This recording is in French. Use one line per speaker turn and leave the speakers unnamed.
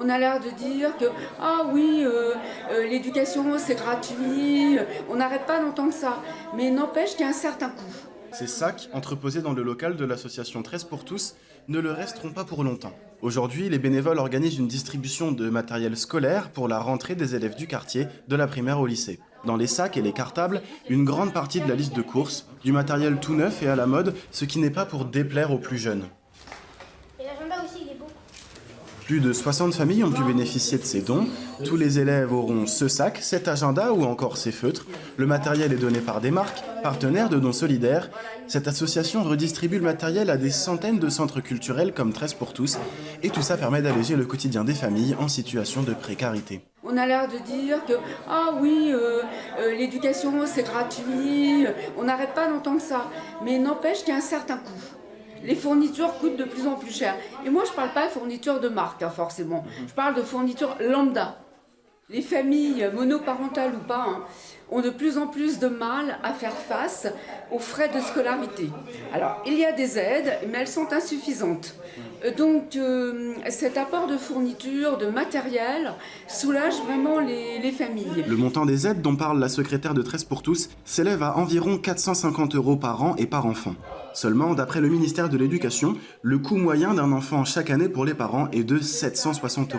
On a l'air de dire que ah oui, l'éducation c'est gratuit, on n'arrête pas d'entendre ça, mais n'empêche qu'il y a un certain coût.
Ces sacs, entreposés dans le local de l'association 13 pour tous, ne le resteront pas pour longtemps. Aujourd'hui, les bénévoles organisent une distribution de matériel scolaire pour la rentrée des élèves du quartier, de la primaire au lycée. Dans les sacs et les cartables, une grande partie de la liste de courses, du matériel tout neuf et à la mode, ce qui n'est pas pour déplaire aux plus jeunes.
Et l'agenda aussi, il est beau.
Plus de 60 familles ont pu bénéficier de ces dons. Tous les élèves auront ce sac, cet agenda ou encore ces feutres. Le matériel est donné par des marques, partenaires de dons solidaires. Cette association redistribue le matériel à des centaines de centres culturels comme 13 pour tous. Et tout ça permet d'alléger le quotidien des familles en situation de précarité.
On a l'air de dire que ah oui, l'éducation c'est gratuit, on n'arrête pas d'entendre ça, mais n'empêche qu'il y a un certain coût. Les fournitures coûtent de plus en plus cher. Et moi, je ne parle pas de fournitures de marque, forcément. Je parle de fournitures lambda. Les familles monoparentales ou pas ont de plus en plus de mal à faire face aux frais de scolarité. Alors, il y a des aides, mais elles sont insuffisantes. Donc, cet apport de fournitures, de matériel, soulage vraiment les familles.
Le montant des aides dont parle la secrétaire de 13 pour tous s'élève à environ 450 € par an et par enfant. Seulement, d'après le ministère de l'Éducation, le coût moyen d'un enfant chaque année pour les parents est de 760 €.